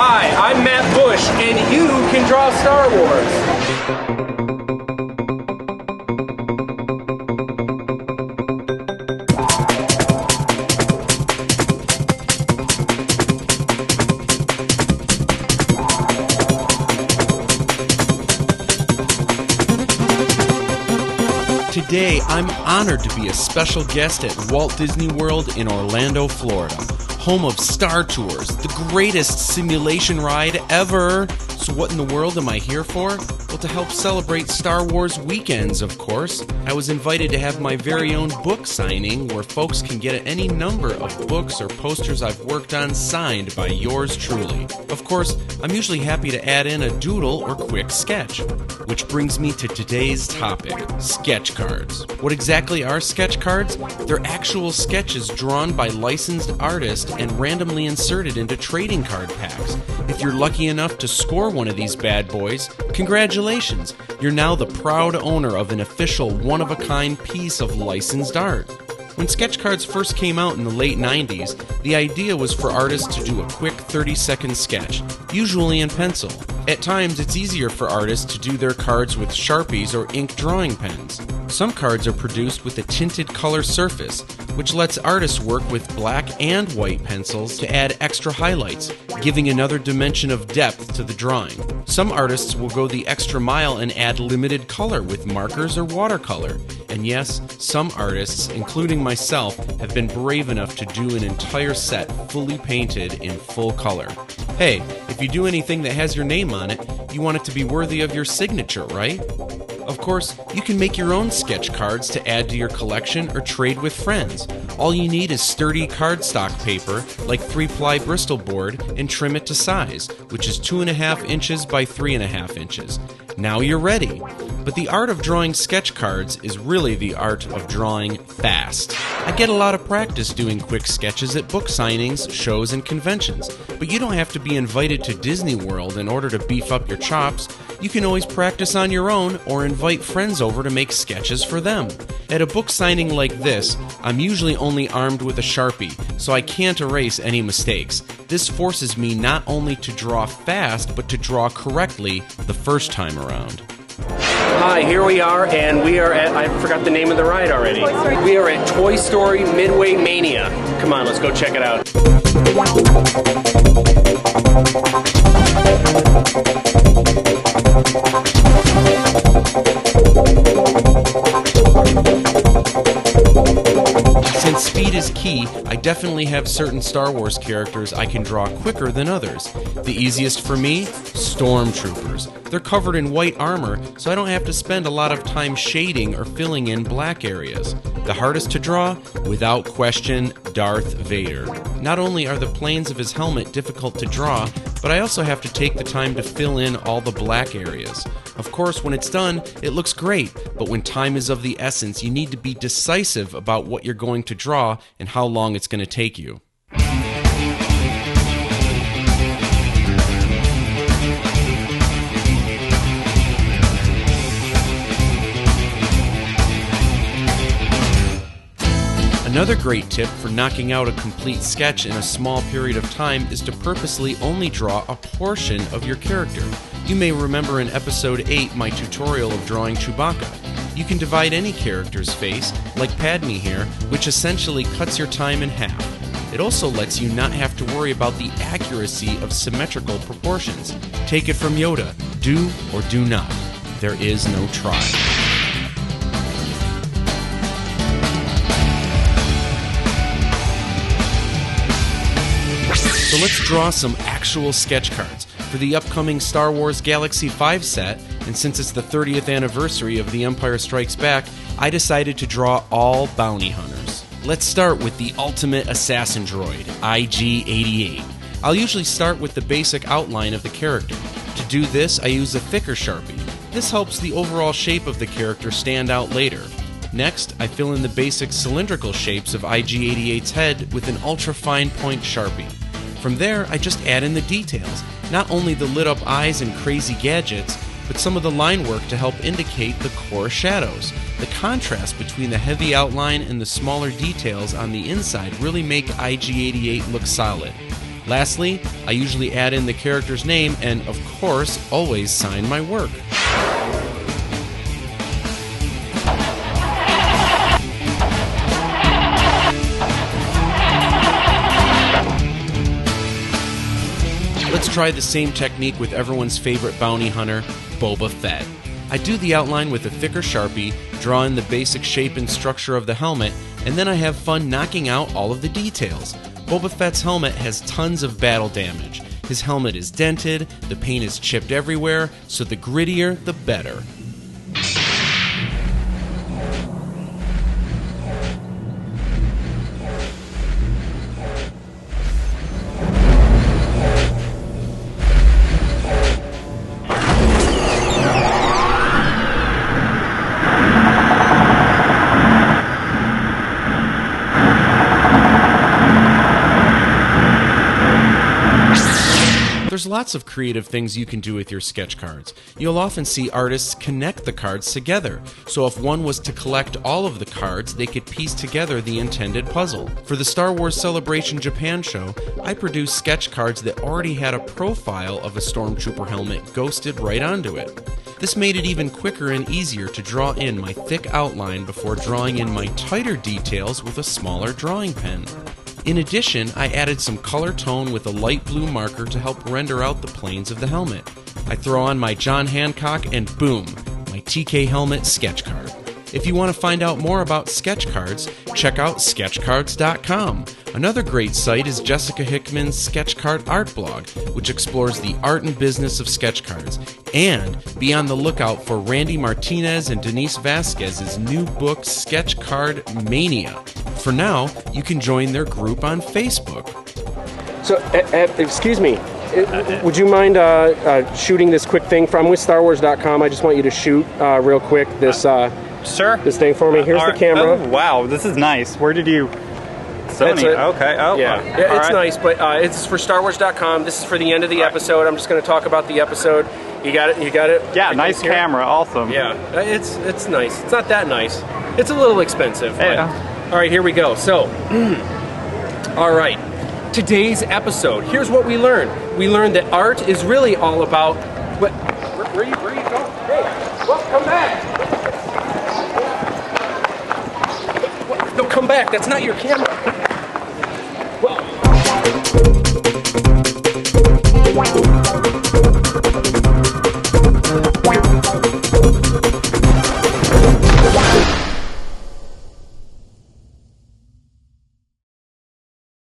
Hi, I'm Matt Busch, and you can draw Star Wars. Today, I'm honored to be a special guest at Walt Disney World in Orlando, Florida, home of Star Tours, the greatest simulation ride ever. So what in the world am I here for? Well, to help celebrate Star Wars weekends, of course. I was invited to have my very own book signing where folks can get any number of books or posters I've worked on signed by yours truly. Of course, I'm usually happy to add in a doodle or quick sketch. Which brings me to today's topic, sketch cards. What exactly are sketch cards? They're actual sketches drawn by licensed artists and randomly inserted into trading card packs. If you're lucky enough to score one of these bad boys, congratulations! You're now the proud owner of an official one-of-a-kind piece of licensed art. When sketch cards first came out in the late 90s, the idea was for artists to do a quick 30-second sketch, usually in pencil. At times, it's easier for artists to do their cards with Sharpies or ink drawing pens. Some cards are produced with a tinted color surface, which lets artists work with black and white pencils to add extra highlights, giving another dimension of depth to the drawing. Some artists will go the extra mile and add limited color with markers or watercolor. And yes, some artists, including myself, have been brave enough to do an entire set fully painted in full color. Hey, if you do anything that has your name on it, you want it to be worthy of your signature, right? Of course, you can make your own sketch cards to add to your collection or trade with friends. All you need is sturdy cardstock paper, like 3-ply Bristol board, and trim it to size, which is 2.5 inches by 3.5 inches. Now you're ready. But the art of drawing sketch cards is really the art of drawing fast. I get a lot of practice doing quick sketches at book signings, shows, and conventions, but you don't have to be invited to Disney World in order to beef up your chops. You can always practice on your own or invite friends over to make sketches for them. At a book signing like this, I'm usually only armed with a Sharpie, so I can't erase any mistakes. This forces me not only to draw fast, but to draw correctly the first time around. Hi, here we are, and we are at, I forgot the name of the ride already. We are at Toy Story Midway Mania. Come on, let's go check it out. Since speed is key, I definitely have certain Star Wars characters I can draw quicker than others. The easiest for me? Stormtroopers. They're covered in white armor, so I don't have to spend a lot of time shading or filling in black areas. The hardest to draw? Without question, Darth Vader. Not only are the planes of his helmet difficult to draw, but I also have to take the time to fill in all the black areas. Of course, when it's done, it looks great, but when time is of the essence, you need to be decisive about what you're going to draw and how long it's going to take you. Another great tip for knocking out a complete sketch in a small period of time is to purposely only draw a portion of your character. You may remember in episode 8 my tutorial of drawing Chewbacca. You can divide any character's face, like Padme here, which essentially cuts your time in half. It also lets you not have to worry about the accuracy of symmetrical proportions. Take it from Yoda, do or do not. There is no try. So let's draw some actual sketch cards. For the upcoming Star Wars Galaxy 5 set, and since it's the 30th anniversary of The Empire Strikes Back, I decided to draw all bounty hunters. Let's start with the ultimate assassin droid, IG-88. I'll usually start with the basic outline of the character. To do this, I use a thicker Sharpie. This helps the overall shape of the character stand out later. Next, I fill in the basic cylindrical shapes of IG-88's head with an ultra-fine point Sharpie. From there, I just add in the details, not only the lit-up eyes and crazy gadgets, but some of the line work to help indicate the core shadows. The contrast between the heavy outline and the smaller details on the inside really make IG-88 look solid. Lastly, I usually add in the character's name and, of course, always sign my work. Let's try the same technique with everyone's favorite bounty hunter, Boba Fett. I do the outline with a thicker Sharpie, draw in the basic shape and structure of the helmet, and then I have fun knocking out all of the details. Boba Fett's helmet has tons of battle damage. His helmet is dented, the paint is chipped everywhere, so the grittier, the better. There's lots of creative things you can do with your sketch cards. You'll often see artists connect the cards together, so if one was to collect all of the cards, they could piece together the intended puzzle. For the Star Wars Celebration Japan show, I produced sketch cards that already had a profile of a Stormtrooper helmet ghosted right onto it. This made it even quicker and easier to draw in my thick outline before drawing in my tighter details with a smaller drawing pen. In addition, I added some color tone with a light blue marker to help render out the planes of the helmet. I throw on my John Hancock and boom, my TK helmet sketch card. If you want to find out more about sketch cards, check out sketchcards.com. Another great site is Jessica Hickman's Sketch Card Art blog, which explores the art and business of sketch cards. And be on the lookout for Randy Martinez and Denise Vasquez's new book, Sketch Card Mania. For now, you can join their group on Facebook. So, excuse me, would you mind shooting this quick thing? I'm with StarWars.com. I just want you to shoot real quick this sure. This thing for me. Here's the camera. Oh, wow, this is nice. Where did you... Sony. Okay. Oh, yeah. It's nice, but it's for StarWars.com. This is for the end of the episode. I'm just going to talk about the episode. You got it? You got it? Yeah, nice camera. Awesome. Yeah, it's nice. It's not that nice. It's a little expensive. Yeah. All right, here we go. So, all right. Today's episode. Here's what we learned. We learned that art is really all about... Where you going? Hey, well, come back. No, come back. That's not your camera.